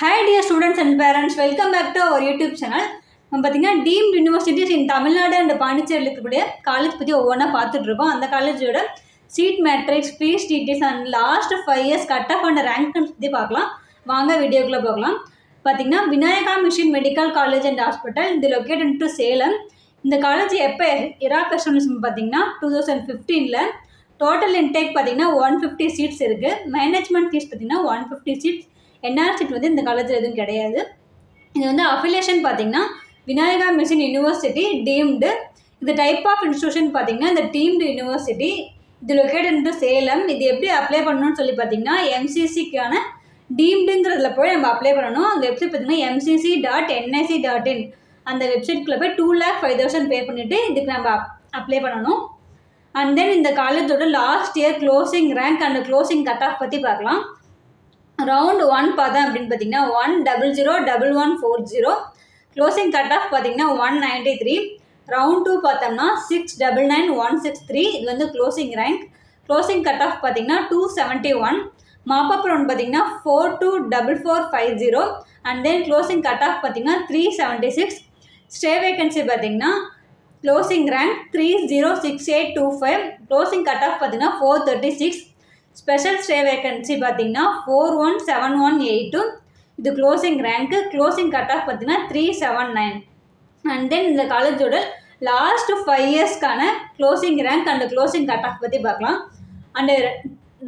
Hi dear students and parents, welcome back to our YouTube channel. நம்ம பார்த்தீங்கன்னா deemed universities in Tamil Nadu and பாண்டிச்சேரியில் இருக்கக்கூடிய college பற்றி ஒவ்வொன்றா பார்த்துட்டு இருக்கோம். அந்த காலேஜோட seat matrix, fees details and last 5 years cut off and rank பற்றி பார்க்கலாம். வாங்க வீடியோக்குள்ளே போகலாம். பார்த்தீங்கன்னா Vinayaka mission medical college and hospital இது லொக்கேட்டட் டு சேலம். இந்த காலேஜ் எப்போ இராக் எஸ்டாப்ளிஷ்மெண்ட் பார்த்தீங்கன்னா 2015 டோட்டல் இன்டேக் பார்த்தீங்கன்னா 150 சீட்ஸ் இருக்குது. மேனேஜ்மெண்ட் ஃபீஸ் பார்த்தீங்கன்னா 150 சீட்ஸ். என்ஆர் சீட் வந்து இந்த காலேஜில் எதுவும் கிடையாது. இது வந்து அஃபிலியேஷன் பார்த்தீங்கன்னா விநாயகா மிஷன் யூனிவர்சிட்டி டீம்டு. இது டைப் ஆஃப் இன்ஸ்டியூஷன் பார்த்தீங்கன்னா இந்த டீம்டு யூனிவர்சிட்டி இது லொக்கேட்டட் டு சேலம். இது எப்படி அப்ளை பண்ணணும்னு சொல்லி பார்த்தீங்கன்னா எம்சிசிக்கான டீம்டுங்கிறதுல போய் நம்ம அப்ளை பண்ணணும். அந்த வெப்சைட் பார்த்தீங்கன்னா mcc.nic.in அந்த வெப்சைட்குள்ளே போய் 2,05,000 பே பண்ணிவிட்டு இதுக்கு நம்ம அப்ளை பண்ணணும். அண்ட் தென் இந்த காலேஜோட last year closing rank and closing cut off பற்றி பார்க்கலாம். ரவுண்ட் 1 பார்த்தேன் அப்படின்னு பார்த்தீங்கன்னா 1001140. க்ளோசிங் கட் ஆஃப் பார்த்தீங்கன்னா 193. ரவுண்ட் 2 பார்த்தோம்னா 699,163. இது வந்து closing rank. Closing cut off பார்த்தீங்கன்னா 271. மாப்பப் ரவுண்ட் பார்த்தீங்கன்னா 424450. And then closing cut off பார்த்தீங்கன்னா 376. ஸ்டே வேகன்சி பார்த்தீங்கன்னா closing rank 306825. Closing cut off பார்த்தீங்கன்னா 436. ஸ்பெஷல் ஸ்டே வேகன்சி பார்த்தீங்கன்னா 417182. இது closing rank. Closing cut off பார்த்தீங்கன்னா 379. அண்ட் தென் இந்த காலேஜோட லாஸ்ட் 5 yearsக்கான closing rank and closing cut off பற்றி பார்க்கலாம். அண்டு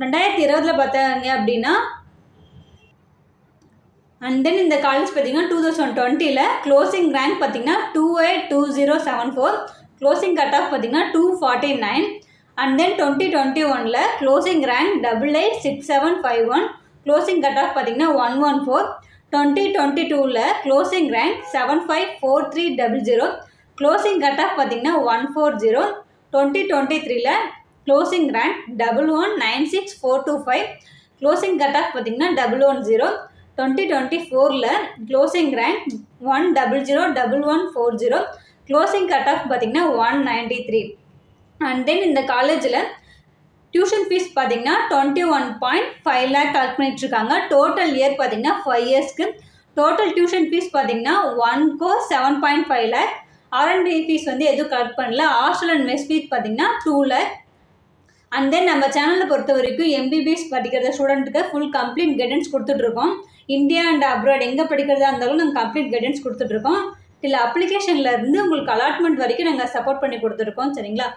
2020 பார்த்தாங்க அப்படின்னா அண்ட் தென் இந்த காலேஜ் பார்த்தீங்கன்னா 2020 க்ளோசிங் ரேங்க் பார்த்தீங்கன்னா 282074. க்ளோசிங் கட் ஆஃப் பார்த்தீங்கன்னா 249. And then 2021 closing rank 886751. Closing cut off பார்த்தீங்கன்னா 114. 2022 closing rank 754300. Closing cut off பார்த்தீங்கன்னா 140. 2023 closing rank 1196425. Closing cut off பார்த்தீங்கன்னா 110. 2024 closing rank 1001140. Closing cut off பார்த்தீங்கன்னா 193. அண்ட் தென் இந்த காலேஜில் டியூஷன் ஃபீஸ் பார்த்தீங்கன்னா 21.5 lakh collect பண்ணிட்டுருக்காங்க. Total year பார்த்தீங்கன்னா 5 yearsக்கு. டோட்டல் டியூஷன் ஃபீஸ் பார்த்தீங்கன்னா 1 course 7.5 lakh. R&D ஃபீஸ் வந்து எதுவும் கலெக்ட் பண்ணல. ஹாஸ்டல் அண்ட் மெஸ் ஃபீஸ் பார்த்தீங்கன்னா 2 lakh. அண்ட் தென் நம்ம சேனலில் பொறுத்த வரைக்கும் எம்பிபிஎஸ் படிக்கிற ஸ்டூடெண்ட்டுக்கு ஃபுல் கம்ப்ளீட் கைடன்ஸ் கொடுத்துட்ருக்கோம். இந்தியா அண்ட் அப்ராட் எங்கே படிக்கிறதா இருந்தாலும் நாங்கள் கம்ப்ளீட் கைடன்ஸ் கொடுத்துட்ருக்கோம். இல்லை அப்ளிகேஷன்லேருந்து உங்களுக்கு அலாட்மெண்ட் வரைக்கும் நாங்கள் சப்போர்ட் பண்ணி கொடுத்துருக்கோம். சரிங்களா?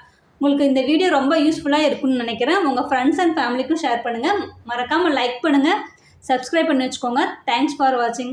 உங்களுக்கு இந்த வீடியோ ரொம்ப யூஸ்ஃபுல்லாக இருக்கும்னு நினைக்கிறேன். உங்கள் ஃப்ரெண்ட்ஸ் அண்ட் ஃபேமிலிக்கும் ஷேர் பண்ணுங்கள். மறக்காமல் லைக் பண்ணுங்கள், சப்ஸ்கிரைப் பண்ணி வச்சுக்கோங்க. தேங்க்ஸ் ஃபார் வாட்சிங்.